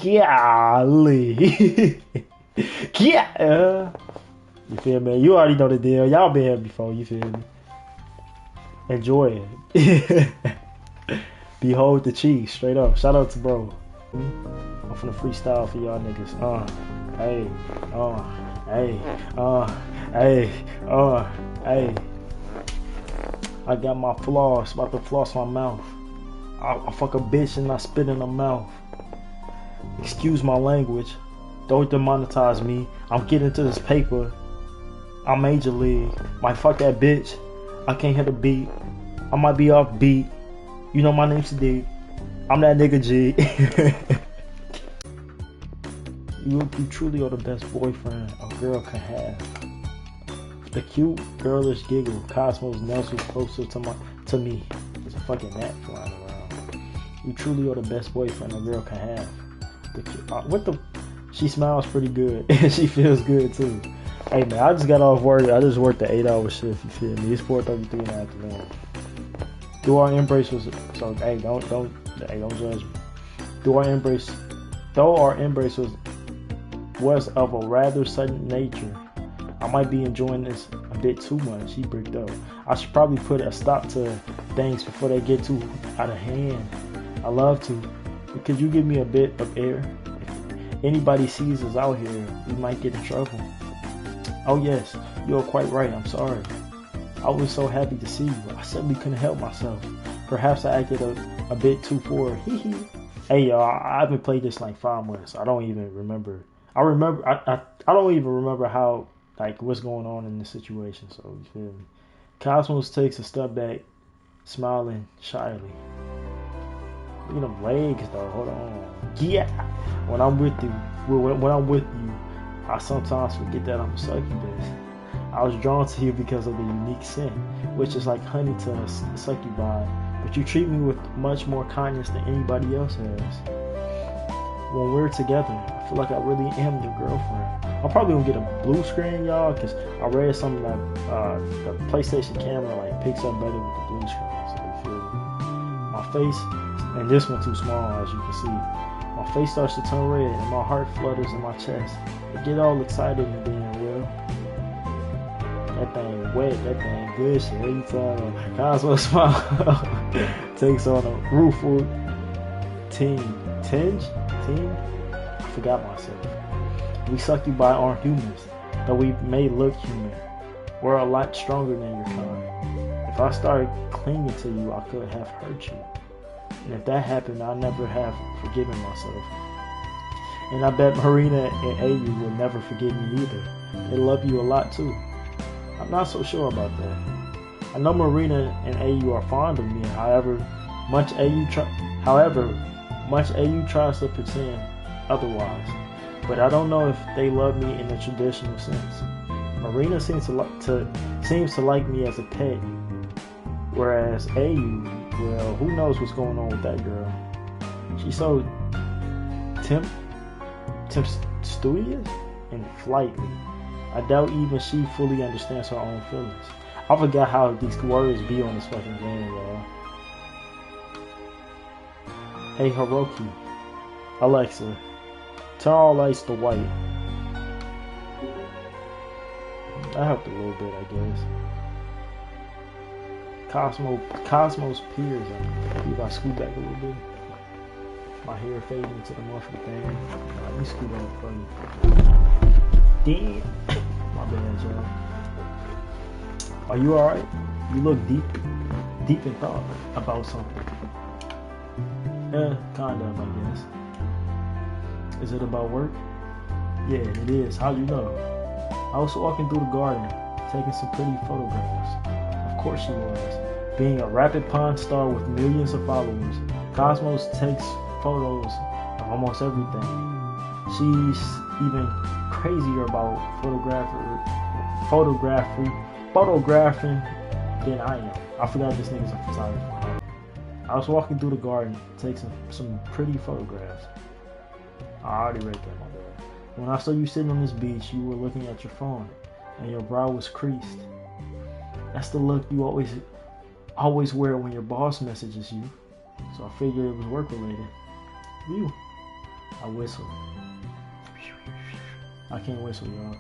Golly. Yeah. You feel me? You already know the deal. Y'all been here before, you feel me? Enjoy it. Behold the cheese, straight up. Shout out to bro. I'm finna freestyle for y'all niggas. Hey, hey. I got my floss, about to floss my mouth. I fuck a bitch and I spit in her mouth. Excuse my language. Don't demonetize me. I'm getting to this paper. I'm major league. Might fuck that bitch. I can't hit a beat. I might be off beat. You know my name's D. I'm that nigga G. You truly are the best boyfriend a girl can have. The cute, girlish giggle, Cosmos nestles closer to me. There's a fucking gnat flying around. You truly are the best boyfriend a girl can have. She smiles pretty good. She feels good too. Hey man, I just got off work. I just worked the 8-hour shift. You feel me? It's 4:33 in the afternoon. Though our embrace was so. Hey, don't judge me. Though our embrace was of a rather sudden nature, I might be enjoying this a bit too much. He bricked up. I should probably put a stop to things before they get too out of hand. I love to. But could you give me a bit of air? If anybody sees us out here, we might get in trouble. Oh yes, you're quite right. I'm sorry. I was so happy to see you. I simply couldn't help myself. Perhaps I acted a bit too forward. Hey y'all, I haven't played this in like 5 months. I don't even remember. I don't even remember how, like, what's going on in this situation. So you feel me? Cosmos takes a step back, smiling shyly. Look at them legs though. Hold on. Yeah. When I'm with you, I sometimes forget that I'm a succubus. I was drawn to you because of the unique scent, which is like honey to a succubi, but you treat me with much more kindness than anybody else has. When we're together, I feel like I really am your girlfriend. I'm probably gonna get a blue screen, y'all, because I read something that the PlayStation camera like picks up better with the blue screen, so you feel me? My face, and this one too small as you can see. My face starts to turn red and my heart flutters in my chest. I get all excited and being real. That thing wet, that thing good shit. What you talking about? Cosmo smile takes on a rueful tinge. I forgot myself. We succubi aren't humans, though we may look human. We're a lot stronger than your kind. If I started clinging to you, I could have hurt you. And if that happened, I never have forgiven myself. And I bet Marina and AU will never forgive me either. They love you a lot too. I'm not so sure about that. I know Marina and AU are fond of me, however much AU tries to pretend otherwise. But I don't know if they love me in the traditional sense. Marina seems to like me as a pet, whereas AU, well, who knows what's going on with that girl. She's so tempestuous and flighty. I doubt even she fully understands her own feelings. I forgot how these words be on this fucking game, y'all. Hey Hiroki, Alexa, turn all lights to white. That helped a little bit, I guess. Cosmos peers on me. Maybe if I scoot back a little bit. My hair fading into the muffin thing. Let me scoot on for you. Damn. My bad, y'all. Are you alright? You look deep in thought about something. Kind of, I guess. Is it about work? Yeah, it is. How you know? I was walking through the garden, taking some pretty photographs. Of course she was. Being a rapid pawn star with millions of followers, Cosmos takes photos of almost everything. She's even crazier about photographing than I am. I forgot this nigga's a photographer. I was walking through the garden, taking some pretty photographs. I already read that, my bad. When I saw you sitting on this beach, you were looking at your phone, and your brow was creased. That's the look you always wear when your boss messages you. So I figured it was work related. You. I whistle. I can't whistle, y'all.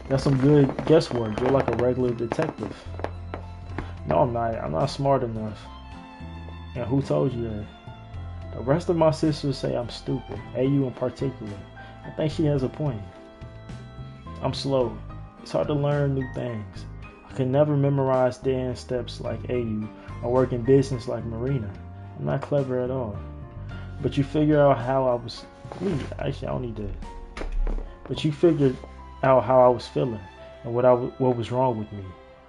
That's some good guesswork. You're like a regular detective. No, I'm not. I'm not smart enough. And who told you that? The rest of my sisters say I'm stupid. AU in particular. I think she has a point. I'm slow. It's hard to learn new things. I can never memorize dance steps like AU or work in business like Marina. I'm not clever at all. But you figure out how I was... Actually, I don't need that. But you figured out how I was feeling and what was wrong with me,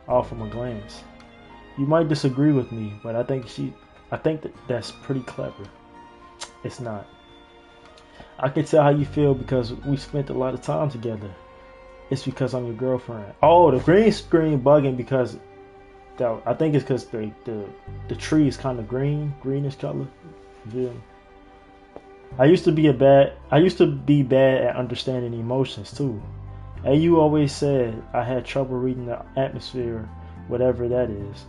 all from a glance. You might disagree with me, but I think that's pretty clever. It's not. I can tell how you feel because we spent a lot of time together. It's because I'm your girlfriend. Oh, the green screen bugging because I think it's because the tree is kind of greenish color. Yeah. I used to be bad at understanding emotions too. And you always said I had trouble reading the atmosphere, whatever that is.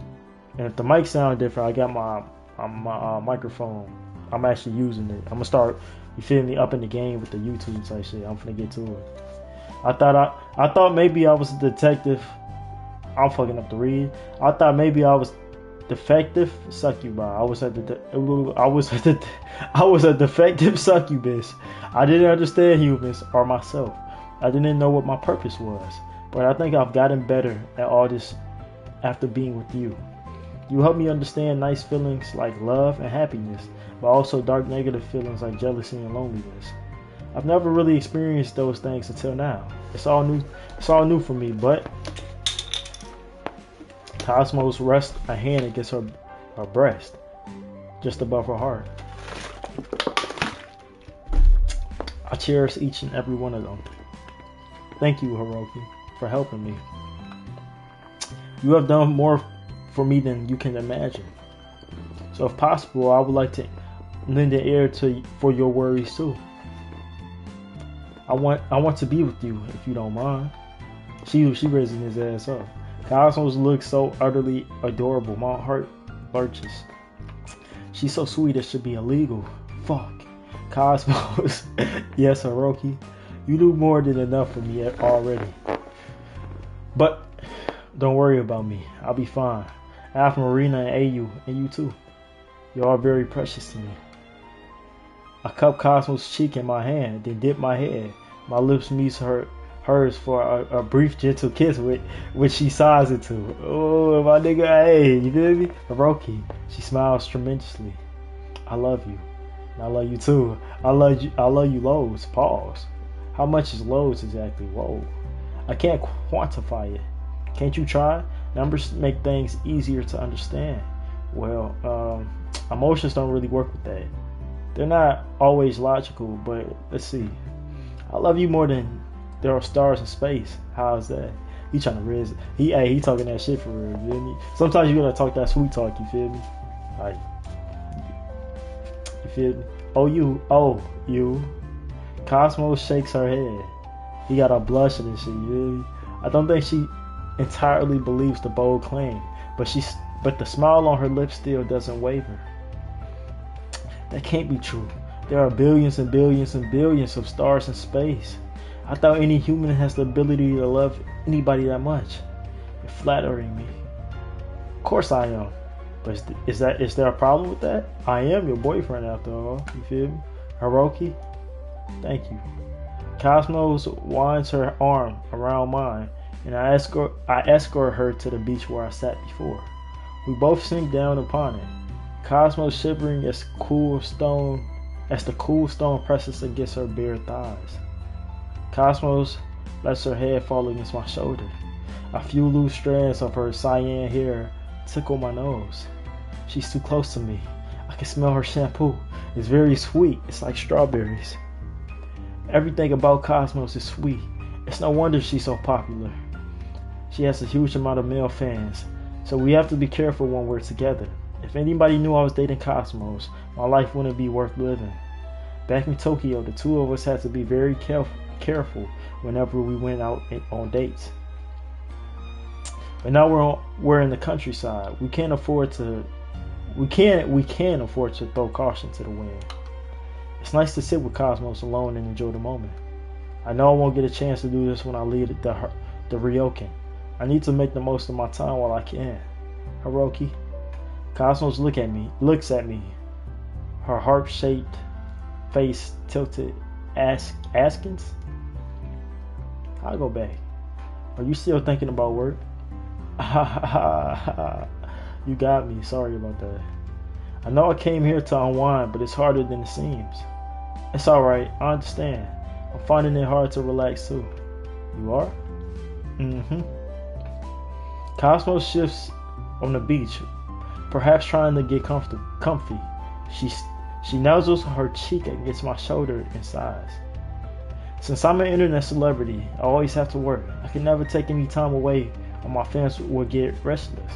And if the mic sounds different, I got my microphone. I'm actually using it. I'm gonna start, you feel me, up in the game with the YouTube type shit. I'm finna get to it. I thought maybe I was a detective. I'm fucking up the read. I thought maybe I was defective succubus. I was a defective succubus. I didn't understand humans or myself. I didn't know what my purpose was. But I think I've gotten better at all this after being with you. You help me understand nice feelings like love and happiness, but also dark negative feelings like jealousy and loneliness. I've never really experienced those things until now. It's all new for me, but Cosmos rests a hand against her breast, just above her heart. I cherish each and every one of them. Thank you, Hiroki, for helping me. You have done more for me than you can imagine. So if possible, I would like to lend an ear for your worries too. I want to be with you if you don't mind. She raising his ass up. Cosmos looks so utterly adorable. My heart lurches. She's so sweet it should be illegal. Fuck. Cosmos. Yes, Hiroki. You do more than enough for me already. But don't worry about me. I'll be fine. I have Marina and AU and you too. You're all very precious to me. I cup Cosmos' cheek in my hand, then dip my head. My lips meet hers for a brief, gentle kiss, which she sighs into. Oh, my nigga, hey, you feel me? Hiroki. She smiles tremendously. I love you. And I love you too. I love you loads. Pause. How much is loads exactly? Whoa. I can't quantify it. Can't you try? Numbers make things easier to understand. Well, emotions don't really work with that. They're not always logical, but let's see. I love you more than there are stars in space. How's that? He trying to riz. He talking that shit for real. You feel me? Sometimes you gotta talk that sweet talk. You feel me? Like, you feel me? You. Cosmos shakes her head. He got a blushing and shit. You feel me? I don't think she entirely believes the bold claim, but the smile on her lips still doesn't waver. That can't be true. There are billions and billions and billions of stars in space. I thought any human has the ability to love anybody that much. You're flattering me. Of course I am. But is there a problem with that? I am your boyfriend after all. You feel me? Hiroki? Thank you. Cosmos winds her arm around mine, and I escort her to the beach where I sat before. We both sink down upon it. Cosmos shivering as the cool stone presses against her bare thighs. Cosmos lets her head fall against my shoulder. A few loose strands of her cyan hair tickle my nose. She's too close to me. I can smell her shampoo. It's very sweet. It's like strawberries. Everything about Cosmos is sweet. It's no wonder she's so popular. She has a huge amount of male fans, so we have to be careful when we're together. If anybody knew I was dating Cosmos, my life wouldn't be worth living. Back in Tokyo, the two of us had to be very careful whenever we went out on dates. But now we're in the countryside. We can't afford to throw caution to the wind. It's nice to sit with Cosmos alone and enjoy the moment. I know I won't get a chance to do this when I leave the Ryokan. I need to make the most of my time while I can. Hiroki. Cosmos looks at me. Her heart-shaped face tilted. Askins? I'll go back. Are you still thinking about work? You got me. Sorry about that. I know I came here to unwind, but it's harder than it seems. It's alright. I understand. I'm finding it hard to relax too. You are? Mm-hmm. Cosmos shifts on the beach, perhaps trying to get comfy. She nuzzles her cheek against my shoulder and sighs. Since I'm an internet celebrity, I always have to work. I can never take any time away or my fans will get restless.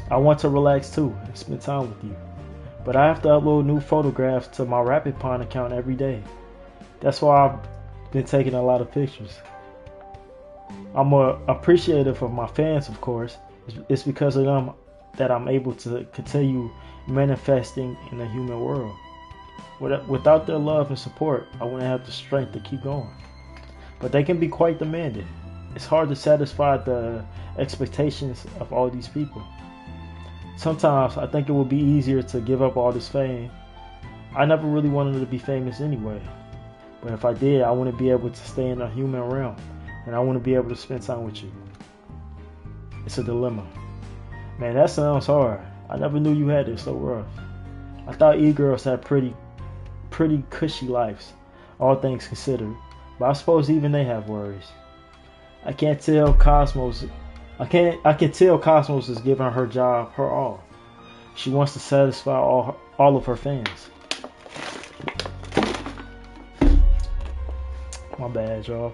I want to relax too and spend time with you. But I have to upload new photographs to my RapidPond account every day. That's why I've been taking a lot of pictures. I'm appreciative of my fans, of course. It's because of them that I'm able to continue manifesting in the human world. Without their love and support, I wouldn't have the strength to keep going. But they can be quite demanding. It's hard to satisfy the expectations of all these people. Sometimes I think it would be easier to give up all this fame. I never really wanted to be famous anyway. But if I did, I wouldn't be able to stay in the human realm. And I wouldn't be able to spend time with you. It's a dilemma. Man, that sounds hard. I never knew you had it so rough. I thought e-girls had pretty cushy lives, all things considered. But I suppose even they have worries. I can tell Cosmos is giving her job her all. She wants to satisfy all of her fans. My bad, y'all.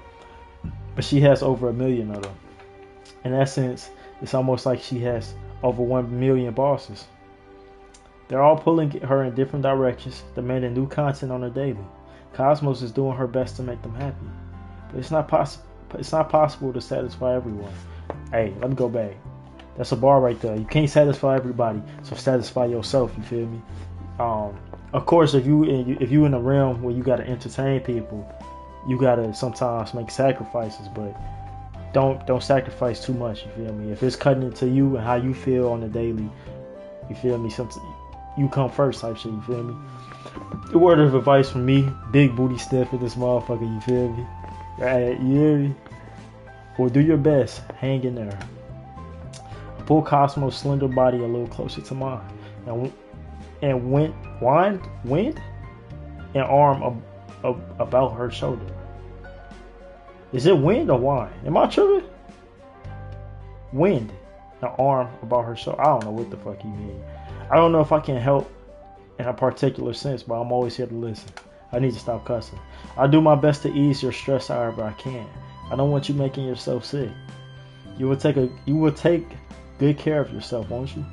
But she has over 1 million of them. In essence, it's almost like she has over 1 million bosses. They're all pulling her in different directions, demanding new content on a daily. Cosmos is doing her best to make them happy. But it's not possible to satisfy everyone. Hey, let me go back. That's a bar right there. You can't satisfy everybody, so satisfy yourself, you feel me? Of course, if you in a realm where you gotta entertain people, you gotta sometimes make sacrifices, but don't sacrifice too much, you feel me? If it's cutting into you and how you feel on the daily, you feel me? You come first type shit, you feel me? The word of advice from me, big booty stiff in this motherfucker, you feel me? Right, you hear me? Well, do your best, hang in there. I pull Cosmo's slender body a little closer to mine, and wind an arm about her shoulder. Is it wind or wine? Am I tripping? Wind an arm about her shoulder. I don't know what the fuck you mean. I don't know if I can help in a particular sense, but I'm always here to listen. I need to stop cussing. I do my best to ease your stress however I can. I don't want you making yourself sick. You will take good care of yourself, won't you?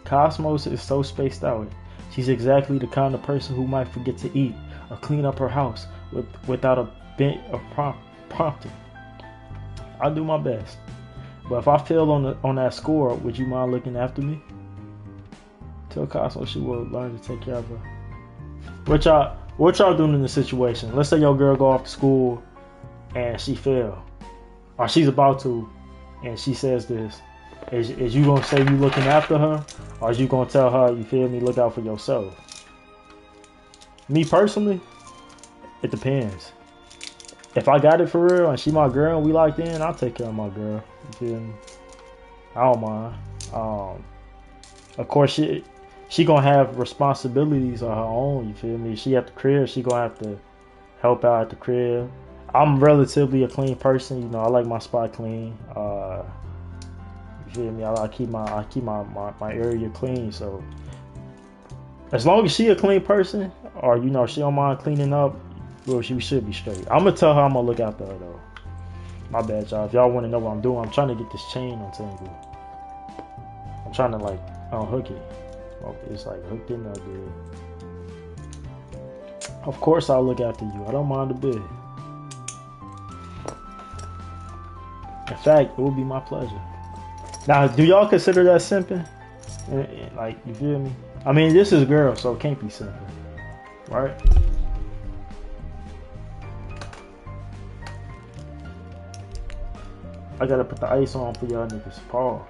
Cosmos is so spaced out. She's exactly the kind of person who might forget to eat or clean up her house without a bit of prompting. I'll do my best. But if I fail on that score, would you mind looking after me? Tell Cosmos she will learn to take care of her. What y'all doing in this situation? Let's say your girl go off to school and she fail, or she's about to, and she says this. Is you gonna say you looking after her, or is you gonna tell her, you feel me, look out for yourself? Me personally, it depends. If I got it for real and she my girl and we locked in, I'll take care of my girl. You feel me? I don't mind. Of course she gonna have responsibilities of her own. You feel me? She at the crib, she gonna have to help out at the crib. I'm relatively a clean person. You know, I like my spot clean. You feel me? I keep my area clean. So as long as she a clean person, or you know she don't mind cleaning up, well, she should be straight. I'm gonna tell her I'm gonna look after her though. My bad, y'all. If y'all want to know what I'm doing, I'm trying to get this chain untangled. I'm trying to like unhook it. Okay, it's like hooked in there good. Of course I'll look after you. I don't mind a bit. In fact, it would be my pleasure. Now, do y'all consider that simping? Like, you feel me? I mean, this is a girl, so it can't be simping. right? I gotta put the ice on for y'all niggas. Pause.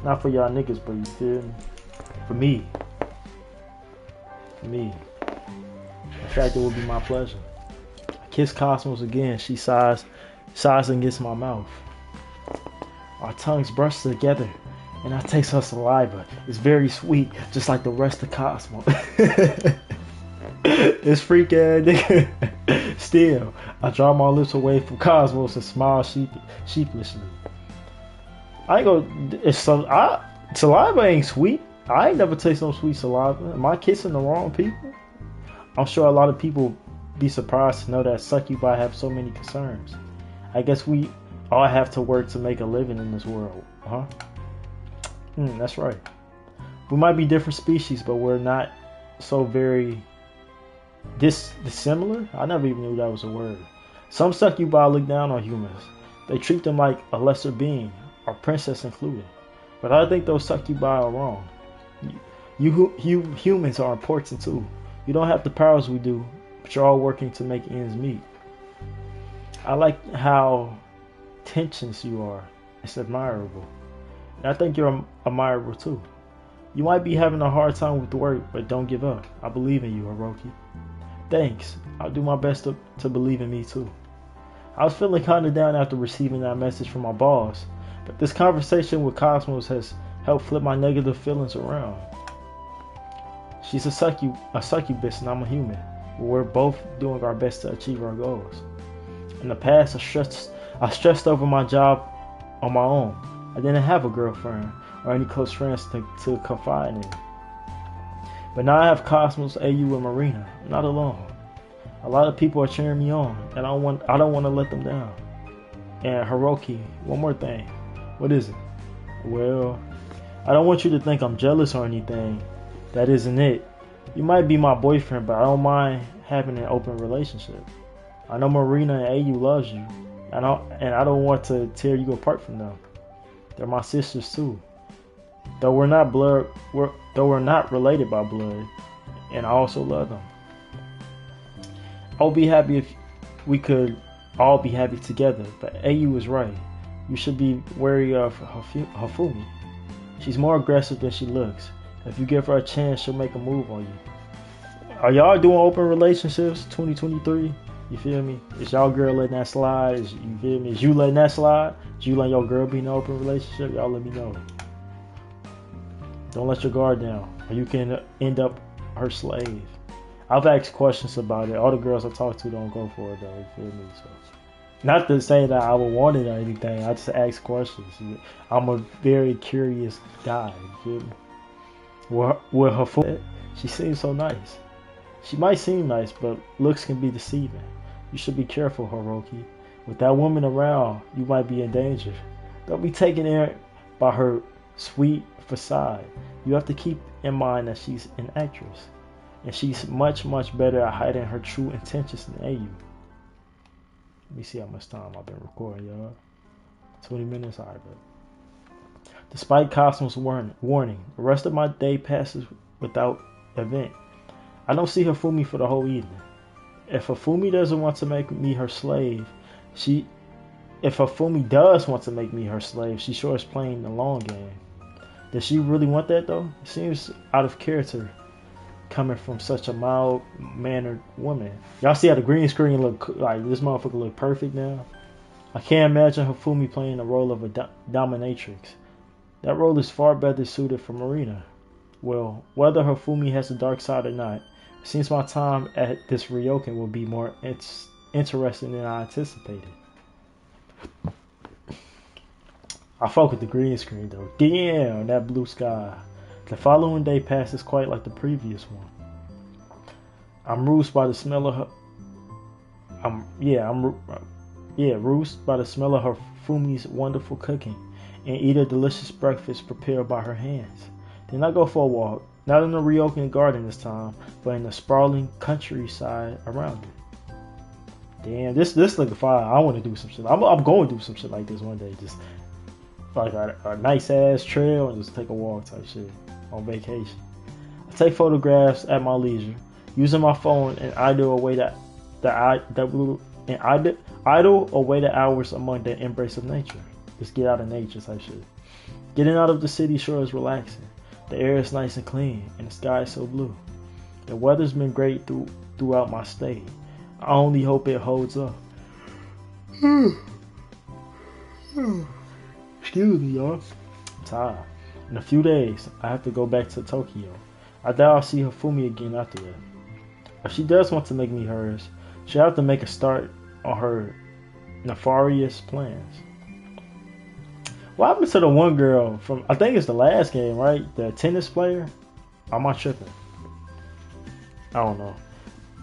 Not for y'all niggas, but you feel me? For me. For me. In fact, it would be my pleasure. I kiss Cosmos again. She sighs against my mouth. Our tongues brush together, and I taste her saliva. It's very sweet, just like the rest of Cosmos. It's freak ass nigga. Still, I draw my lips away from Cosmos and smile sheepishly. I ain't gonna. Saliva ain't sweet. I ain't never taste no sweet saliva. Am I kissing the wrong people? I'm sure a lot of people be surprised to know that succubi have so many concerns. I guess we all have to work to make a living in this world, huh? That's right. We might be different species, but we're not so very dissimilar. I never even knew that was a word. Some succubi look down on humans. They treat them like a lesser being, our princess included. But I think those succubi are wrong. You humans are important too. You don't have the powers we do, but you're all working to make ends meet. I like how tensions you are. It's admirable. And I think you're admirable too. You might be having a hard time with the work, but don't give up. I believe in you, Hiroki. Thanks. I'll do my best to believe in me too. I was feeling kind of down after receiving that message from my boss, but this conversation with Cosmos has helped flip my negative feelings around. She's a succubus and I'm a human. We're both doing our best to achieve our goals. In the past, I stressed over my job on my own. I didn't have a girlfriend or any close friends to confide in. But now I have Cosmos, AU, and Marina. I'm not alone. A lot of people are cheering me on, and I don't want to let them down. And Hiroki, one more thing. What is it? Well, I don't want you to think I'm jealous or anything. That isn't it. You might be my boyfriend, but I don't mind having an open relationship. I know Marina and AU loves you, and I don't want to tear you apart from them. They're my sisters too. Though we're not related by blood, and I also love them. I'll be happy if we could all be happy together, but AU is right. You should be wary of Hifumi. She's more aggressive than she looks. If you give her a chance, she'll make a move on you. Are y'all doing open relationships 2023? You feel me? Is y'all girl letting that slide? You feel me? Is you letting that slide? Is you letting your girl be in an open relationship? Y'all let me know. Don't let your guard down, or you can end up her slave. I've asked questions about it. All the girls I talk to don't go for it though. You feel me? So, not to say that I would want it or anything. I just ask questions. I'm a very curious guy. You feel me? With her foot, she seems so nice. She might seem nice, but looks can be deceiving. You should be careful, Hiroki. With that woman around, you might be in danger. Don't be taken in by her sweet facade. You have to keep in mind that she's an actress, and she's much, much better at hiding her true intentions than AU. Let me see how much time I've been recording, y'all. 20 minutes, alright, but despite Cosmos' warning, the rest of my day passes without event. I don't see Hifumi for the whole evening. If Hifumi doesn't want to make me her slave, she sure is playing the long game. Does she really want that though? It seems out of character coming from such a mild-mannered woman. Y'all see how the green screen look like this motherfucker look perfect now? I can't imagine Hifumi playing the role of a dominatrix. That role is far better suited for Marina. Well, whether Hifumi has a dark side or not, it seems my time at this ryokan will be more interesting than I anticipated. I fuck with the green screen though. Damn, that blue sky. The following day passes quite like the previous one. I'm roused by the smell of her. Roused by the smell of her Fumi's wonderful cooking, and eat a delicious breakfast prepared by her hands. Then I go for a walk, not in the ryokan garden this time, but in the sprawling countryside around it. Damn, this looking fire. I want to do some shit. I'm going to do some shit like this one day. Just like a nice ass trail and just take a walk type shit on vacation. I take photographs at my leisure. using my phone and idle away idle away the hours among the embrace of nature. Just get out of nature type shit. Getting out of the city sure is relaxing. The air is nice and clean, and the sky is so blue. The weather's been great throughout my stay. I only hope it holds up. Excuse me, y'all. I'm tired. In a few days, I have to go back to Tokyo. I doubt I'll see Hifumi again after that. If she does want to make me hers, she'll have to make a start on her nefarious plans. What happened to the one girl from, I think it's the last game, right? The tennis player? Am I tripping? I don't know.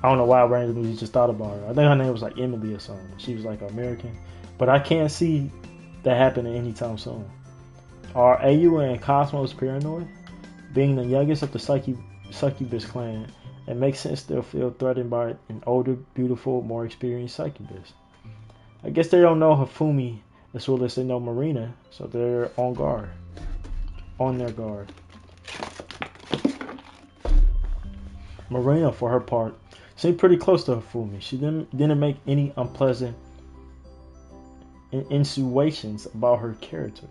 I don't know why I randomly just thought about her. I think her name was like Emily or something. She was like American. But I can't see that happening anytime soon. Are AU and Cosmos paranoid? Being the youngest of the Succubus clan, it makes sense they'll feel threatened by an older, beautiful, more experienced Succubus. I guess they don't know Hifumi as well as they know Marina, so they're on their guard. Marina, for her part, seemed pretty close to Hifumi. She didn't make any unpleasant insinuations about her character.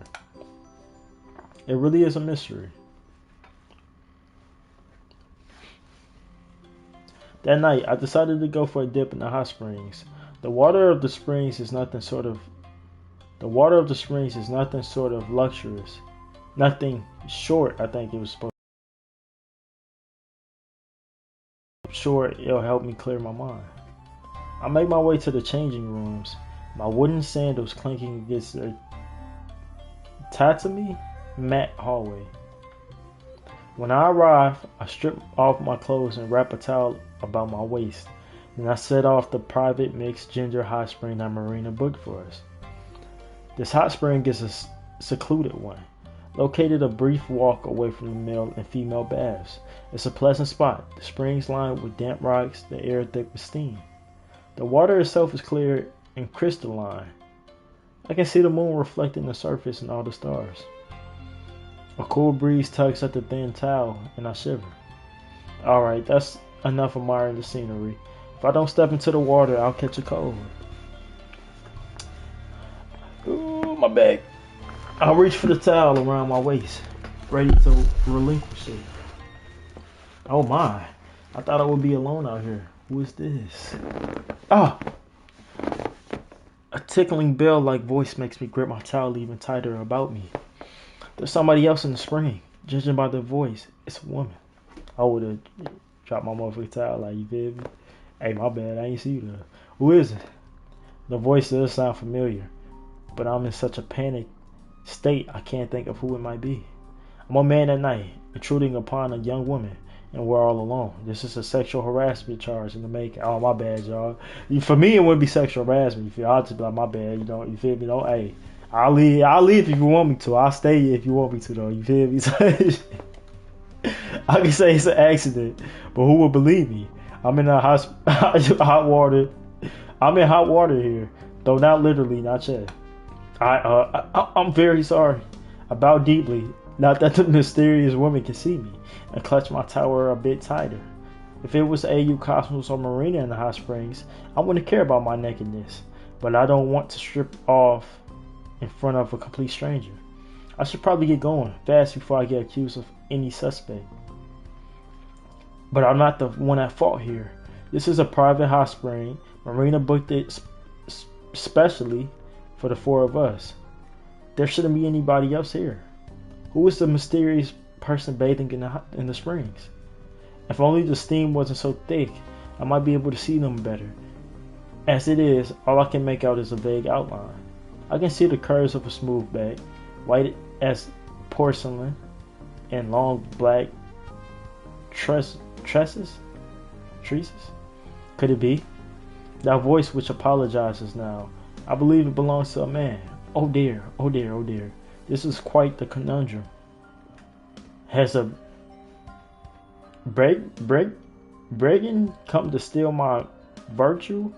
It really is a mystery. That night, I decided to go for a dip in the hot springs. The water of the springs is nothing short of luxurious. Nothing short, I think it was supposed to. I'm sure it'll help me clear my mind. I make my way to the changing rooms, my wooden sandals clanking against the tatami mat hallway. When I arrive, I strip off my clothes and wrap a towel about my waist. Then I set off the private mixed ginger hot spring that Marina booked for us. This hot spring is a secluded one, located a brief walk away from the male and female baths. It's a pleasant spot. The spring's lined with damp rocks, the air thick with steam. The water itself is clear and crystalline. I can see the moon reflecting the surface and all the stars. A cool breeze tugs at the thin towel, and I shiver. Alright, that's enough admiring the scenery. If I don't step into the water, I'll catch a cold. Ooh, my back. I'll reach for the towel around my waist, ready to relinquish it. Oh my, I thought I would be alone out here. Who is this? Ah! A tickling bell-like voice makes me grip my towel even tighter about me. There's somebody else in the spring. Judging by the voice, it's a woman. I would have dropped my motherfucking towel, like, you feel me? Hey, my bad, I ain't see you there. Who is it? The voice does sound familiar, but I'm in such a panicked state I can't think of who it might be. I'm a man at night, intruding upon a young woman, and we're all alone. This is a sexual harassment charge in the making. Oh, my bad, y'all. For me, it wouldn't be sexual harassment. You feel? I'll just be like, my bad. You know, you feel me? Don't, hey, I'll leave if you want me to. I'll stay if you want me to, though. You feel me? I can say it's an accident, but who would believe me? I'm in hot water. I'm in hot water here, though not literally, not yet. I'm very sorry. I bow deeply, not that the mysterious woman can see me, and clutch my tower a bit tighter. If it was AU Cosmos or Marina in the hot springs, I wouldn't care about my nakedness, but I don't want to strip off in front of a complete stranger. I should probably get going fast before I get accused of any suspect. But I'm not the one at fault here. This is a private hot spring. Marina booked it specially for the four of us. There shouldn't be anybody else here. Who is the mysterious person bathing in the springs? If only the steam wasn't so thick, I might be able to see them better. As it is, all I can make out is a vague outline. I can see the curves of a smooth back, white as porcelain, and long black tresses? Could it be? That voice which apologizes now. I believe it belongs to a man. Oh dear, oh dear, oh dear. This is quite the conundrum. Has a brigand come to steal my virtue?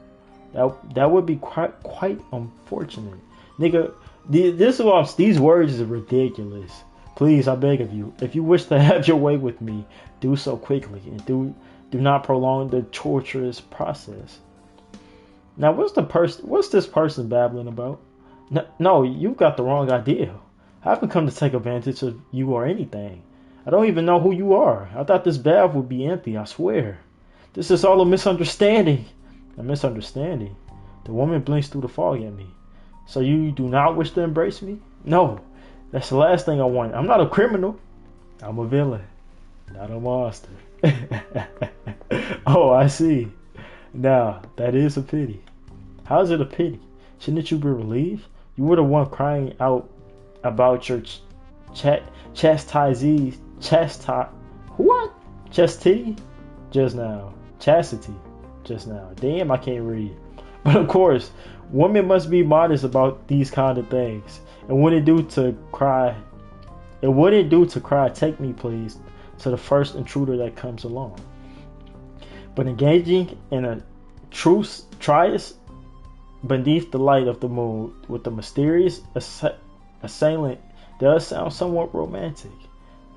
That would be quite unfortunate. Nigga, these words are ridiculous. Please, I beg of you, if you wish to have your way with me, do so quickly and do Do not prolong the torturous process. Now, what's this person babbling about? No, you've got the wrong idea. I haven't come to take advantage of you or anything. I don't even know who you are. I thought this bath would be empty, I swear. This is all a misunderstanding. A misunderstanding? The woman blinks through the fog at me. So you do not wish to embrace me? No, that's the last thing I want. I'm not a criminal. I'm a villain, not a monster. Oh, I see. Now, that is a pity. How is it a pity? Shouldn't you be relieved? You were the one crying out about your chastity just now. Chastity just now. Damn, I can't read. But of course, women must be modest about these kind of things. It wouldn't do to cry. Take me, please, to the first intruder that comes along. But engaging in a truce trias beneath the light of the moon with the mysterious assailant does sound somewhat romantic.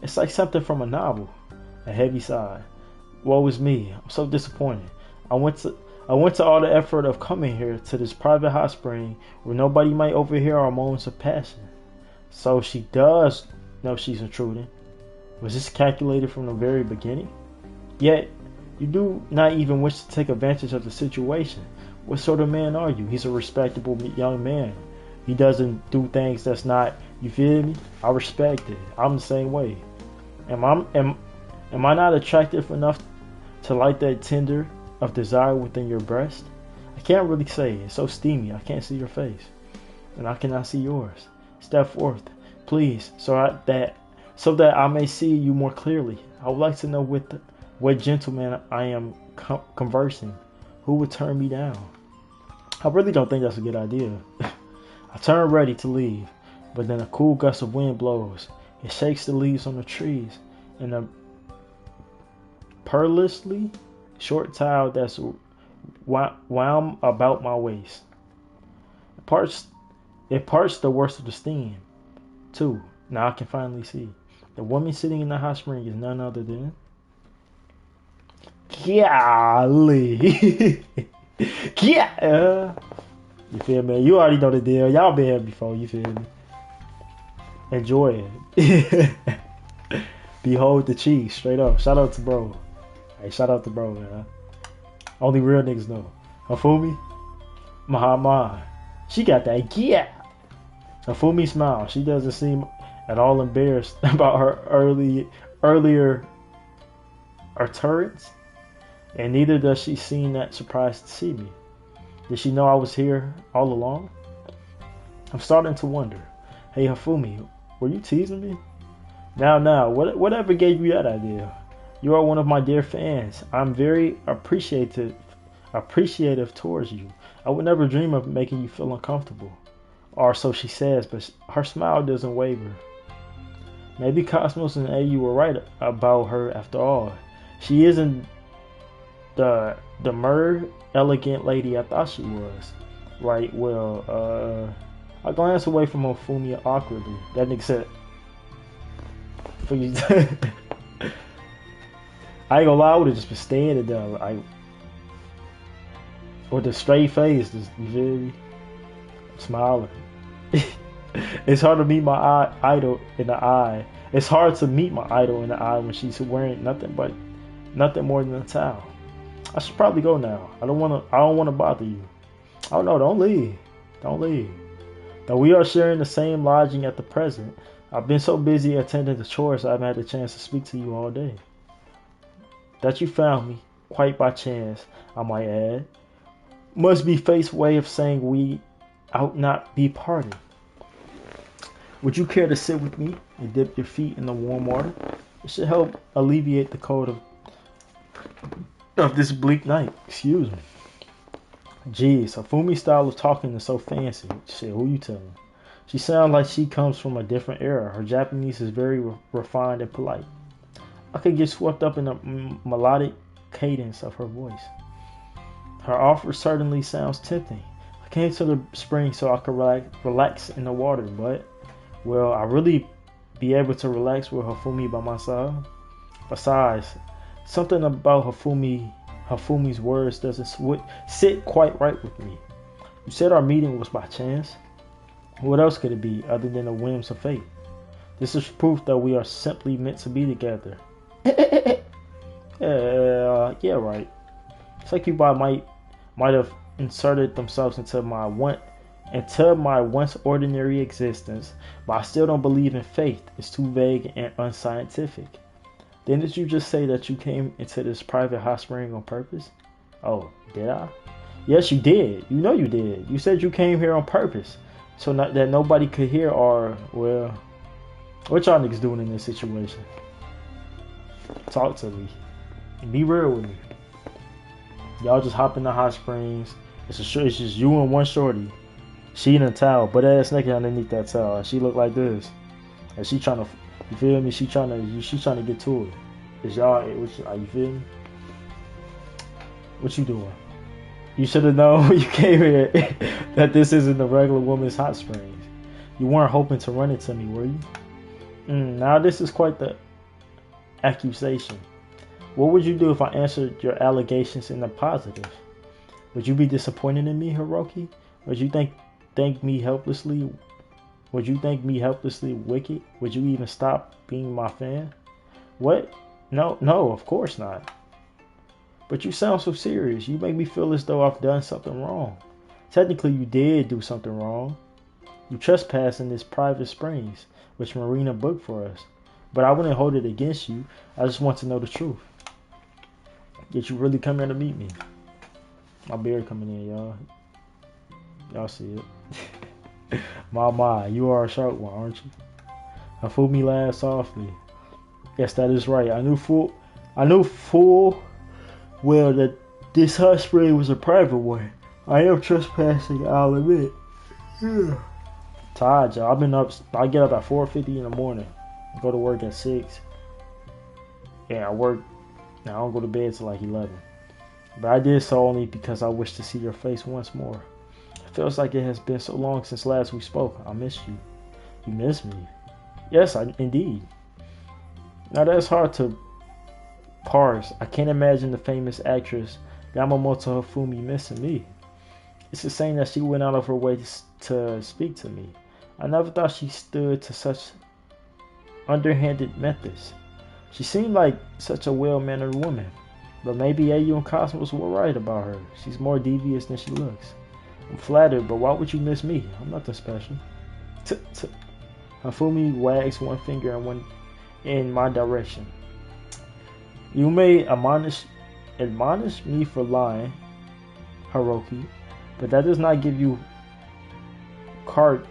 It's like something from a novel. A heavy sigh. Woe is me. I'm so disappointed. I went to all the effort of coming here to this private hot spring where nobody might overhear our moments of passion. So she does know she's intruding. Was this calculated from the very beginning? Yet, you do not even wish to take advantage of the situation. What sort of man are you? He's a respectable young man. He doesn't do things that's not, you feel me? I respect it. I'm the same way. Am I not attractive enough to light that tinder of desire within your breast? I can't really say. It's so steamy. I can't see your face. And I cannot see yours. Step forth, please, so that I may see you more clearly. I would like to know what gentleman I am conversing. Who would turn me down? I really don't think that's a good idea. I turn ready to leave, but then a cool gust of wind blows. It shakes the leaves on the trees, and a perilously short towel that's wound about my waist. It parts the worst of the steam, too. Now I can finally see. The woman sitting in the hot spring is none other than... Golly. Yeah. You feel me? You already know the deal. Y'all been here before, you feel me? Enjoy it. Behold the cheese, straight up. Shout out to bro. Hey, shout out to bro, man. Only real niggas know. Afumi? Mahama. She got that yeah. Afumi smile. She doesn't seem at all embarrassed about her earlier utterance, and neither does she seem that surprised to see me. Did she know I was here all along? I'm starting to wonder. Hey Hafumi, were you teasing me? Now, whatever gave you that idea? You are one of my dear fans. I'm very appreciative towards you. I would never dream of making you feel uncomfortable. Or so she says, but her smile doesn't waver. Maybe Cosmos and AU were right about her after all. She isn't the demure, elegant lady I thought she was. Right, well, I glanced away from Ofumi awkwardly. That nigga said, I ain't gonna lie, I would've just been standing there, like, with a straight face, just, you feel me? Smiling. It's hard to meet my idol in the eye. It's hard to meet my idol in the eye when she's wearing nothing more than a towel. I should probably go now. I don't wanna bother you. Oh no, don't leave. Though we are sharing the same lodging at the present, I've been so busy attending the chores I haven't had the chance to speak to you all day. That you found me, quite by chance, I might add, must be Fate's way of saying we out not be parted. Would you care to sit with me and dip your feet in the warm water? It should help alleviate the cold of this bleak night. Excuse me. Geez, Hafumi's style of talking is so fancy. Shit, who you telling? She sounds like she comes from a different era. Her Japanese is very refined and polite. I could get swept up in the melodic cadence of her voice. Her offer certainly sounds tempting. I came to the spring so I could relax in the water, but will I really be able to relax with Hafumi by my side? Besides, Something about Hafumi's words doesn't sit quite right with me. You said our meeting was by chance. What else could it be other than the whims of fate? This is proof that we are simply meant to be together. Yeah, right. Succubus might have inserted themselves into my once ordinary existence, but I still don't believe in fate. It's too vague and unscientific. Didn't you just say that you came into this private hot spring on purpose? Oh, did I? Yes, you did. You know you did. You said you came here on purpose, so not that nobody could hear or, well, what y'all niggas doing in this situation? Talk to me. Be real with me. Y'all just hop in the hot springs. It's just you and one shorty. She in a towel, but ass naked underneath that towel. She look like this, and she trying to, you feel me? She trying to get to it. Is y'all? You feel me? What you doing? You should have known when you came here that this isn't the regular woman's hot springs. You weren't hoping to run into me, were you? Now this is quite the accusation. What would you do if I answered your allegations in the positive? Would you be disappointed in me, Hiroki? Would you think me helplessly? Would you think me helplessly wicked? Would you even stop being my fan? What? No, of course not. But you sound so serious. You make me feel as though I've done something wrong. Technically, you did do something wrong. You trespassed in this private springs, which Marina booked for us. But I wouldn't hold it against you. I just want to know the truth. Did you really come here to meet me? My beard coming in, y'all. Y'all see it. My, you are a sharp one, aren't you? Hafumi laughed softly. Yes, that is right. I knew full well that this hot spring was a private one. I am trespassing, I'll admit. Tired, y'all. I've been up. I get up at 4:50 in the morning. Go to work at 6. Yeah, I work. Now I don't go to bed till like 11. But I did so only because I wish to see your face once more. It feels like it has been so long since last we spoke. I miss you. You miss me? Yes, indeed. Now that's hard to parse. I can't imagine the famous actress Yamamoto Hafumi missing me. It's the same that she went out of her way to speak to me. I never thought she stood to such underhanded methods. She seemed like such a well-mannered woman, but maybe Ayu and Cosmos were right about her. She's more devious than she looks. I'm flattered, but why would you miss me? I'm nothing special. Hafumi wags one finger in my direction. You may admonish me for lying, Hiroki, but that does not give you carte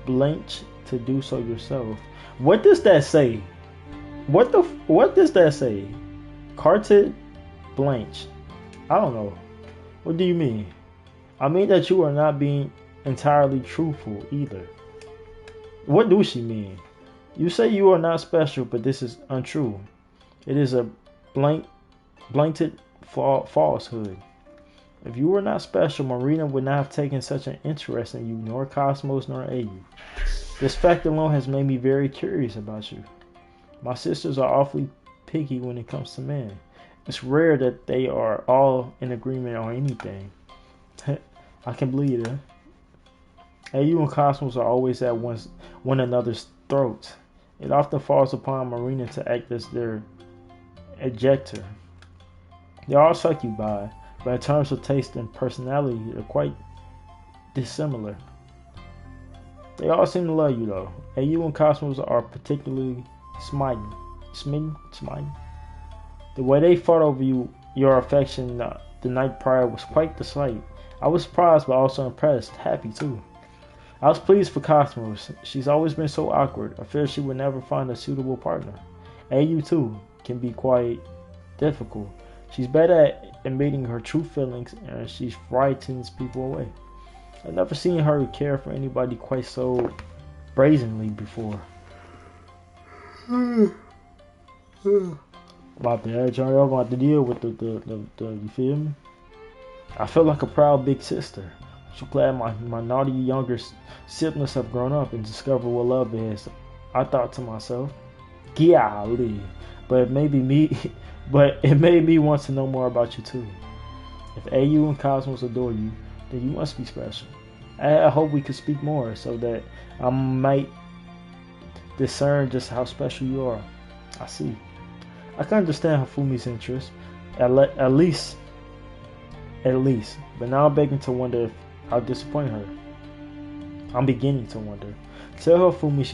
blanche to do so yourself. What does that say? What does that say? Carte blanche. I don't know. What do you mean? I mean that you are not being entirely truthful either. What do she mean? You say you are not special, but this is untrue. It is a blatant falsehood. If you were not special, Marina would not have taken such an interest in you, nor Cosmos, nor Ayu. This fact alone has made me very curious about you. My sisters are awfully picky when it comes to men. It's rare that they are all in agreement on anything. I can believe it. Ayu and Cosmos are always at one another's throats. It often falls upon Marina to act as their ejector. They all succubi, but in terms of taste and personality, they're quite dissimilar. They all seem to love you though. Ayu and Cosmos are particularly smitten. The way they fought over your affection the night prior was quite the sight. I was surprised but also impressed, happy too. I was pleased for Cosmos. She's always been so awkward. I fear she would never find a suitable partner. Ayu too can be quite difficult. She's better at admitting her true feelings and she frightens people away. I've never seen her care for anybody quite so brazenly before. My bad, y'all. Y'all gonna have to deal with the you feel me? I feel like a proud big sister. I'm glad my naughty younger siblings have grown up and discovered what love is. I thought to myself, golly, But it made me, but it made me want to know more about you too. If AU and Cosmos adore you, then you must be special. I hope we could speak more so that I might discern just how special you are. I see. I can understand Hafumi's interest, at least. But now I'm beginning to wonder if I'll disappoint her. I'm beginning to wonder. Tell Hafumi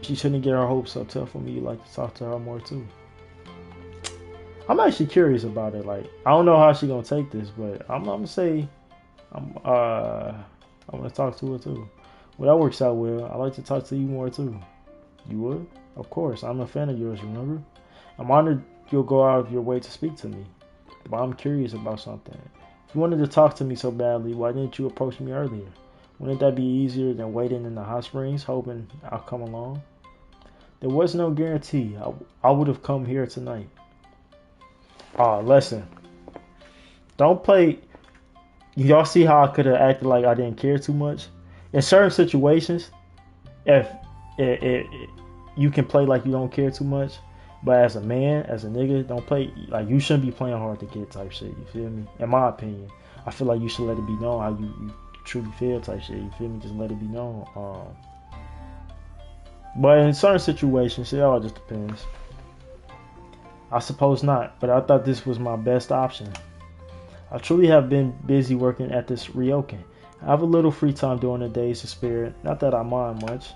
she shouldn't get her hopes up. Tell Hafumi you'd like to talk to her more too. I'm actually curious about it. Like, I don't know how she's gonna take this, but I'm gonna say I'm gonna talk to her too. Well, that works out well. I'd like to talk to you more too. You would? Of course. I'm a fan of yours, remember? I'm honored you'll go out of your way to speak to me. But I'm curious about something. If you wanted to talk to me so badly, why didn't you approach me earlier? Wouldn't that be easier than waiting in the hot springs, hoping I'll come along? There was no guarantee I would have come here tonight. Listen. Don't play. Y'all see how I could have acted like I didn't care too much? In certain situations, if you can play like you don't care too much, but as a man, as a nigga, don't play like you shouldn't be playing hard to get type shit. You feel me? In my opinion, I feel like you should let it be known how you truly feel type shit. You feel me? Just let it be known. But in certain situations, it all just depends. I suppose not, but I thought this was my best option. I truly have been busy working at this ryokan. I have a little free time during the days to spare. Not that I mind much.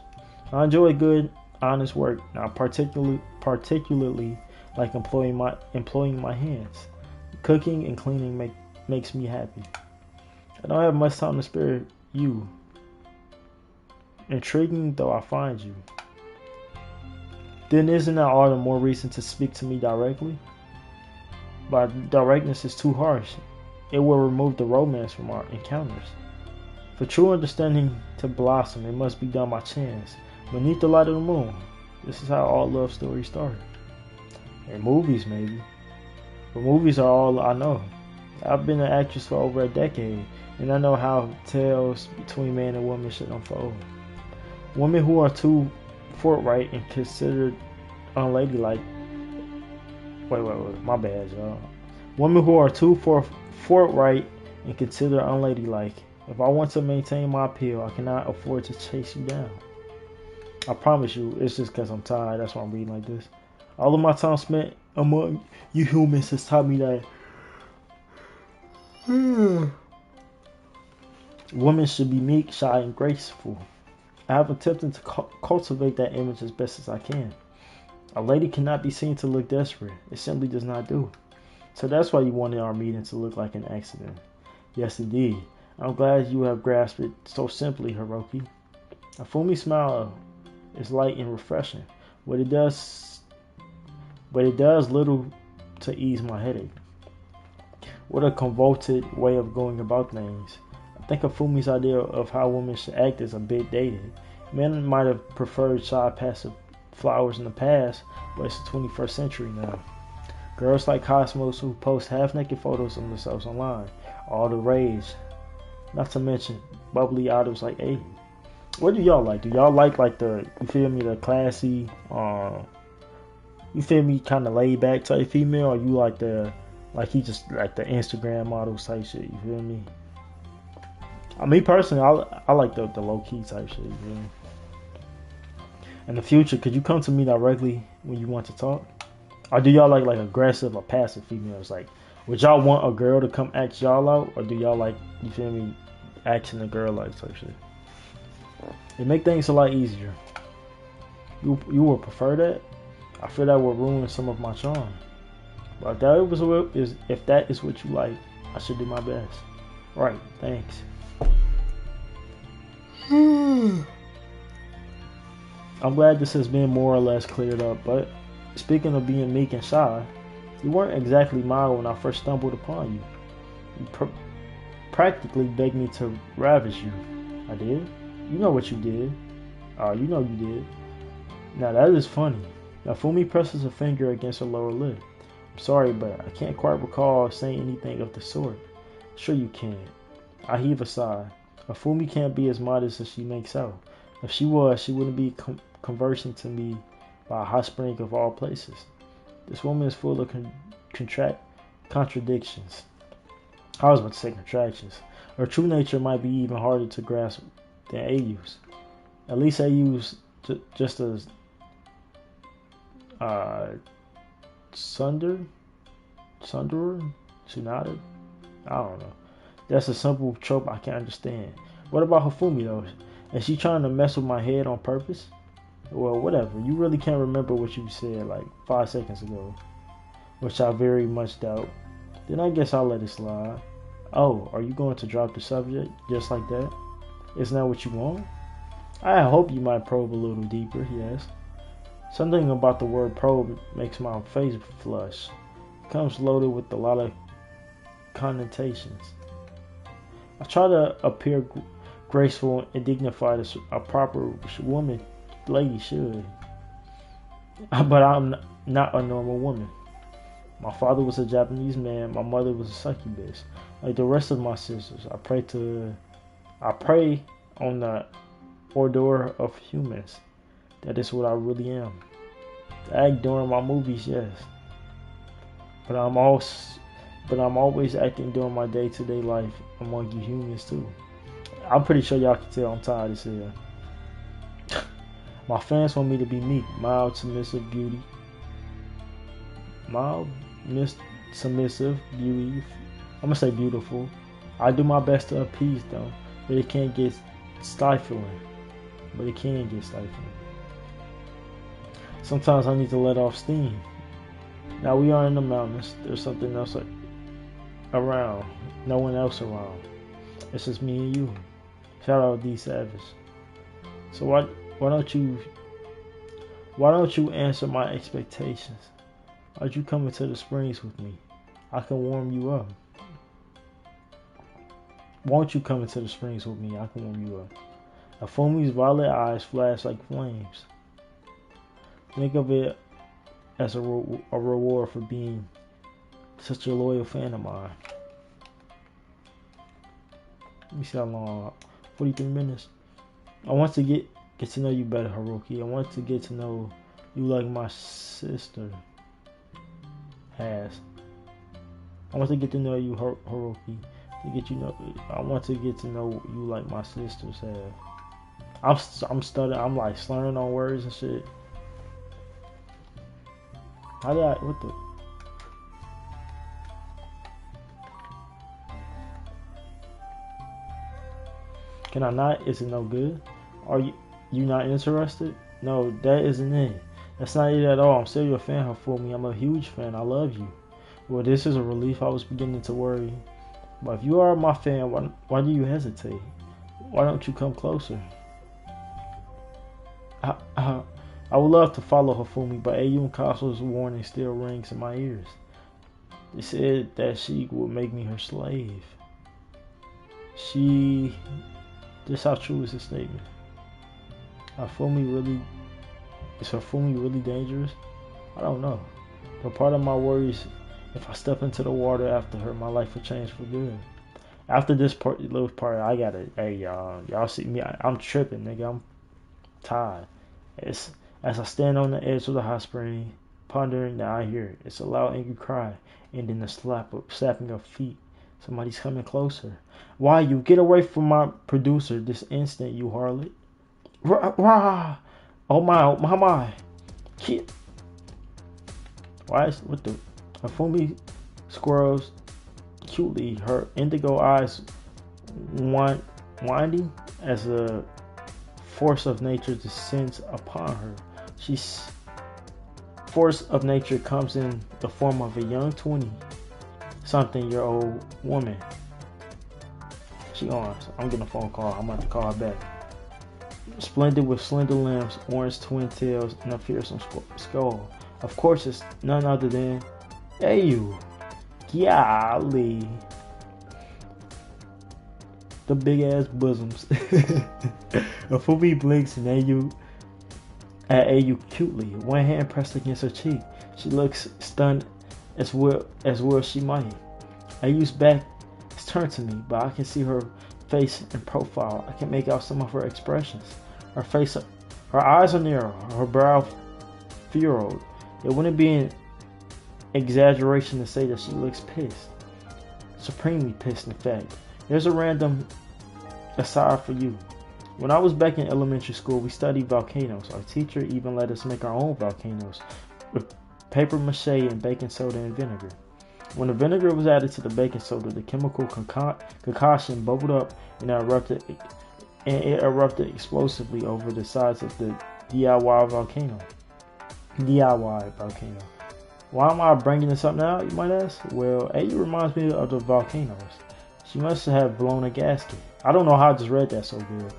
I enjoy good, honest work. Now, particularly like employing my hands. Cooking and cleaning makes me happy. I don't have much time to spare you. Intriguing though I find you. Then isn't that all the more reason to speak to me directly? But directness is too harsh. It will remove the romance from our encounters. For true understanding to blossom, it must be done by chance, beneath the light of the moon. This is how all love stories start. In movies, maybe. But movies are all I know. I've been an actress for over a decade, and I know how tales between man and woman should unfold. Women who are too forthright and considered unladylike. Wait, my bad, y'all. Women who are too forthright and considered unladylike. If I want to maintain my appeal, I cannot afford to chase you down. I promise you, it's just because I'm tired. That's why I'm reading like this. All of my time spent among you humans has taught me that women should be meek, shy, and graceful. I have attempted to cultivate that image as best as I can. A lady cannot be seen to look desperate. It simply does not do. So that's why you wanted our meeting to look like an accident. Yes, indeed. I'm glad you have grasped it so simply, Hiroki. Afumi's smile is light and refreshing, but it does little to ease my headache. What a convoluted way of going about things. I think Afumi's idea of how women should act is a bit dated. Men might have preferred shy, passive flowers in the past, but it's the 21st century now. Girls like Cosmos who post half-naked photos of themselves online, all the rage. Not to mention bubbly idols like A. What do y'all like? Do y'all like the, you feel me, the classy, you feel me, kind of laid back type female, or you like he just like the Instagram models type shit? You feel me? Me personally, I like the low key type shit. You feel me? In the future, could you come to me directly when you want to talk? Or do y'all like aggressive or passive females? Like, would y'all want a girl to come ask y'all out, or do y'all like, you feel me, asking a girl like type shit? It make things a lot easier. You would prefer that? I feel that would ruin some of my charm. But if that is what you like, I should do my best. Right, thanks. I'm glad this has been more or less cleared up, but speaking of being meek and shy, you weren't exactly mild when I first stumbled upon you. You practically begged me to ravish you. I did? You know what you did. You know you did. Now that is funny. Now Fumi presses a finger against her lower lip. I'm sorry, but I can't quite recall saying anything of the sort. Sure you can. I heave a sigh. Fumi can't be as modest as she makes out. If she was, she wouldn't be conversing to me by a hot spring of all places. This woman is full of contradictions. I was about to say contractions. Her true nature might be even harder to grasp than AU's. At least AU's just as sundered, Tsunade? I don't know. That's a simple trope I can't understand. What about Hifumi though? Is she trying to mess with my head on purpose? Well, whatever. You really can't remember what you said like 5 seconds ago, which I very much doubt. Then I guess I'll let it slide. Oh, are you going to drop the subject just like that? Isn't that what you want? I hope you might probe a little deeper, yes. Something about the word probe makes my face flush. It comes loaded with a lot of connotations. I try to appear graceful and dignified as a proper lady should. But I'm not a normal woman. My father was a Japanese man. My mother was a succubus. Like the rest of my sisters, I prey on the ordure of humans. That is what I really am. I act during my movies, yes. But I'm always acting during my day-to-day life among you humans too. I'm pretty sure y'all can tell I'm tired as hell. My fans want me to be meek, mild, submissive beauty. Submissive beauty. I'm gonna say beautiful. I do my best to appease them, but it can get stifling. Sometimes I need to let off steam. Now we are in the mountains. There's something else around. No one else around. It's just me and you. Shout out D Savage. So why don't you answer my expectations? Why'd you come into the springs with me? I can warm you up. Won't you come into the springs with me? I can warm you up. Hifumi's violet eyes flash like flames. Think of it as a reward for being such a loyal fan of mine. Let me see how long. 43 minutes. I want to get to know you better, Haruki. I want to get to know you like my sister has. I want to get to know you, Haruki. I want to get to know you like my sisters have. I'm stuttering. I'm like slurring on words and shit. What the? Can I not? Is it no good? Are you not interested? No, that isn't it. That's not it at all. I'm still your fan, Hifumi. I'm a huge fan. I love you. Well, this is a relief. I was beginning to worry. But if you are my fan, why do you hesitate? Why don't you come closer? I would love to follow Hifumi, but AU and Kasu's warning still rings in my ears. They said that she would make me her slave. Just how true is this statement? Is Hifumi really dangerous? I don't know. But part of my worry is if I step into the water after her, my life will change for good. After this little part, I gotta, hey y'all see me, I'm tripping, nigga. I'm tired. As I stand on the edge of the hot spring, pondering, that I hear it. It's a loud, angry cry, and then the slapping of feet. Somebody's coming closer. Why you get away from my producer this instant, you harlot? Rah! Oh my! Kid. What the? Hifumi squirrels cutely, her indigo eyes winding as a force of nature descends upon her. Force of nature comes in the form of a young 20-something-year-old woman. She on. So I'm getting a phone call. I'm about to call her back. Splendid with slender limbs, orange twin tails, and a fearsome skull. Of course, it's none other than AU. Golly. The big ass bosoms. Hifumi blinks and at AU cutely, one hand pressed against her cheek. She looks stunned as well she might. AU's back is turned to me, but I can see her face and profile. I can make out some of her expressions. Her eyes are narrow, her brow furrowed. It wouldn't be an exaggeration to say that she looks pissed. Supremely pissed, in fact. Here's a random aside for you. When I was back in elementary school, we studied volcanoes. Our teacher even let us make our own volcanoes with paper mache and baking soda and vinegar. When the vinegar was added to the baking soda, the chemical concoction bubbled up and it erupted explosively over the sides of the DIY volcano. Why am I bringing this up now, you might ask? Well, AU reminds me of the volcanoes. She must have blown a gasket. I don't know how I just read that so good.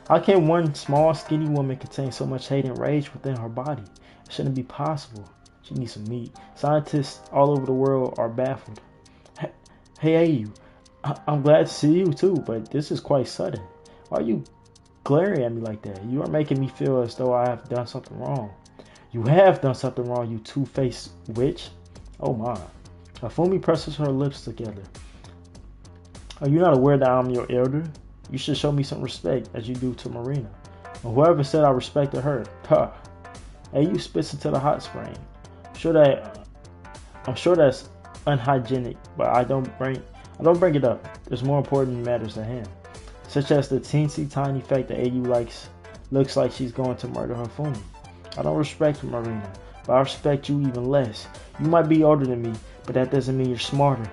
How can one small, skinny woman contain so much hate and rage within her body? It shouldn't be possible. She needs some meat. Scientists all over the world are baffled. Hey, AU, I'm glad to see you too, but this is quite sudden. Why are you glaring at me like that? You are making me feel as though I have done something wrong. You have done something wrong, you two-faced witch. Oh my. Afumi presses her lips together. Are you not aware that I'm your elder? You should show me some respect as you do to Marina. And whoever said I respected her, huh. AU spits into the hot spring. I'm sure that's unhygienic, but I don't bring it up. There's more important matters at hand, such as the teensy tiny fact that AU looks like she's going to murder her Fumi. I don't respect Marina, but I respect you even less. You might be older than me, but that doesn't mean you're smarter.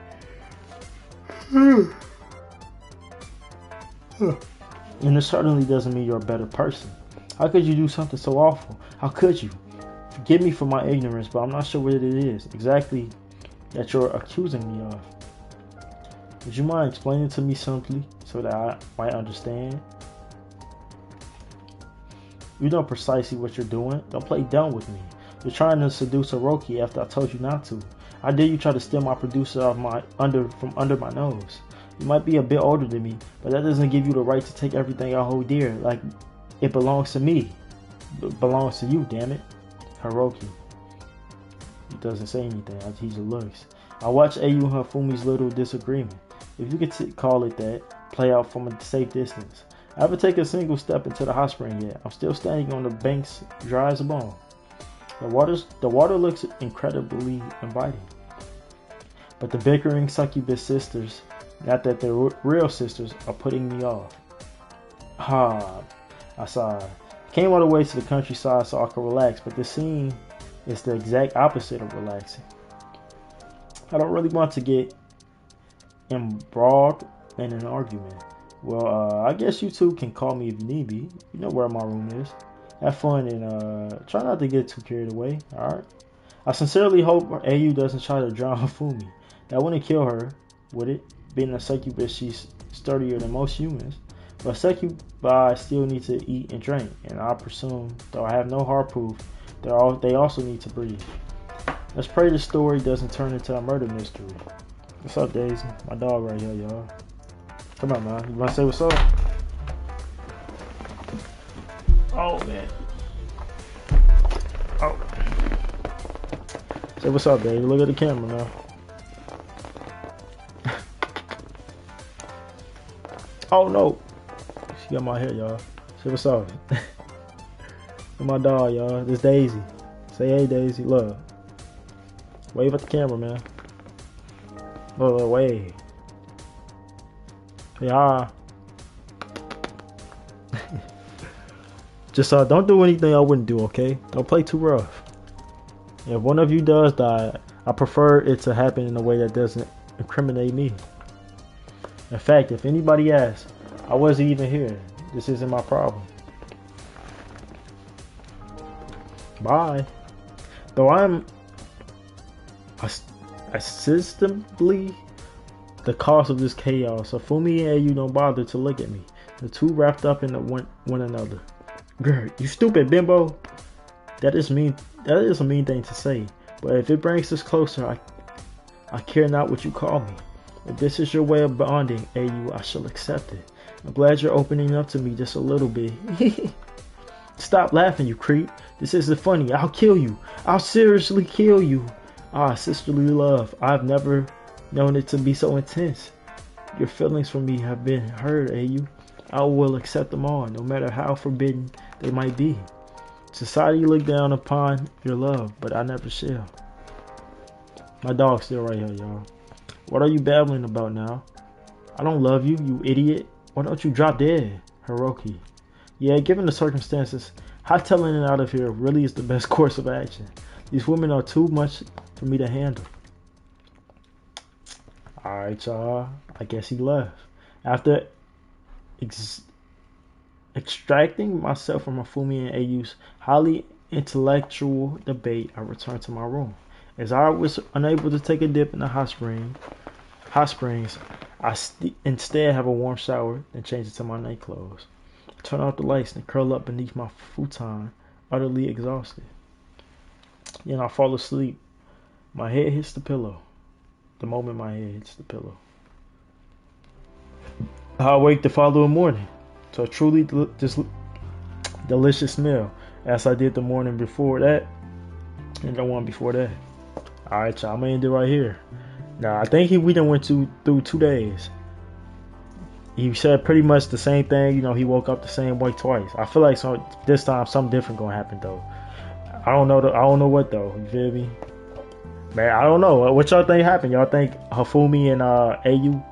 And it certainly doesn't mean you're a better person. How could you do something so awful? How could you? Forgive me for my ignorance, but I'm not sure what it is exactly that you're accusing me of. Would you mind explaining to me simply so that I might understand? You know precisely what you're doing. Don't play dumb with me. You're trying to seduce Orochi after I told you not to. How dare you try to steal my producer from under my nose? You might be a bit older than me, but that doesn't give you the right to take everything I hold dear like it belongs to me. It belongs to you, damn it. Hiroki. He doesn't say anything. He just looks. I watch AU and Hafumi's little disagreement, if you could call it that, play out from a safe distance. I haven't taken a single step into the hot spring yet. I'm still standing on the banks, dry as a bone. The water looks incredibly inviting. But the bickering succubus sisters, not that they're real sisters, are putting me off. I sighed. Came all the way to the countryside so I could relax, but this scene is the exact opposite of relaxing. I don't really want to get embroiled in an argument. Well, I guess you two can call me if you need me. You know where my room is. Have fun and try not to get too carried away, alright? I sincerely hope AU doesn't try to drown Hifumi. That wouldn't kill her, would it? Being a succubus, she's sturdier than most humans. But succubi still need to eat and drink, and I presume, though I have no hard proof, they also need to breathe. Let's pray the story doesn't turn into a murder mystery. What's up, Daisy? My dog right here, y'all. Come on, man. You want to say what's up? Oh, man. Oh. Say what's up, baby. Look at the camera now. Oh, no. She got my hair, y'all. Say what's up. With my dog, y'all. This Daisy. Say hey, Daisy. Look. Wave at the camera, man. Look, wave. Yeah. Just don't do anything I wouldn't do, okay? Don't play too rough. If one of you does die, I prefer it to happen in a way that doesn't incriminate me. In fact, if anybody asks, I wasn't even here. This isn't my problem. Bye. Though I'm assistantly the cause of this chaos, so Fumi and you don't bother to look at me. The two wrapped up in one another. Girl, you stupid bimbo. That is a mean thing to say, but if it brings us closer, I care not what you call me. If this is your way of bonding, AU, I shall accept it. I'm glad you're opening up to me just a little bit. Stop laughing, you creep. This isn't funny. I'll kill you. I'll seriously kill you. Sisterly love. I've never known it to be so intense. Your feelings for me have been heard, AU. I will accept them all, no matter how forbidden they might be. Society look down upon your love, but I never shall. My dog's still right here, y'all. What are you babbling about now? I don't love you, you idiot. Why don't you drop dead, Hiroki? Yeah, given the circumstances, hightailing it out of here really is the best course of action. These women are too much for me to handle. Alright, y'all. I guess he left. After extracting myself from Afumi and Ayu's highly intellectual debate, I returned to my room. As I was unable to take a dip in the hot springs, I instead have a warm shower and change into my night clothes. Turn off the lights and curl up beneath my futon, utterly exhausted. Then I fall asleep. My head hits the pillow. The moment my head hits the pillow, I wake the following morning to a truly delicious meal, as I did the morning before that and the one before that. Alright, y'all, I'm gonna end it right here. Now, I think we done went through 2 days. He said pretty much the same thing. You know, he woke up the same way twice. I feel like this time something different gonna happen though. I don't know what though. You feel me? Man, I don't know. What y'all think happened? Y'all think Hifumi and Ayu,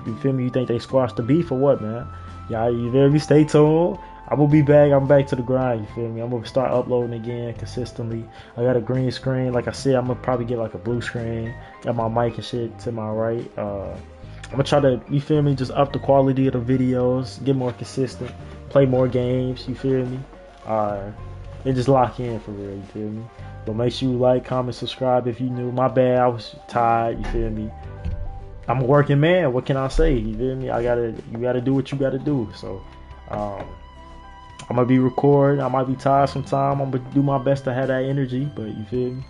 you feel me? You think they squashed the beef or what, man? Y'all, you feel me? Stay tuned. I'm gonna be back. I'm back to the grind. You feel me? I'm gonna start uploading again consistently. I got a green screen. Like I said, I'm gonna probably get like a blue screen. Got my mic and shit to my right. I'm gonna try to, you feel me? Just up the quality of the videos, get more consistent, play more games. You feel me? And just lock in for real. You feel me? But make sure you like, comment, subscribe if you new. My bad, I was tired. You feel me? I'm a working man. What can I say? You feel me? You gotta do what you gotta do. So, I'm gonna be recording. I might be tired sometime. I'm gonna do my best to have that energy. But you feel me?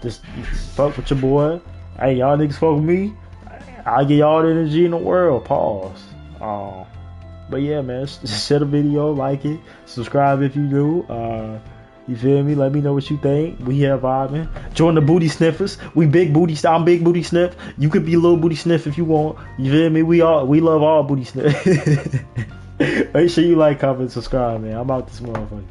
Just fuck with your boy. Hey, y'all niggas fuck with me. I get y'all the energy in the world. Pause. But yeah, man, just share the video, like it, subscribe if you do. You feel me? Let me know what you think. We here vibing. Join the booty sniffers. We big booty. I'm big booty sniff. You could be a little booty sniff if you want. You feel me? We love all booty sniff. Make sure you like, comment, subscribe, man. I'm out this motherfucker.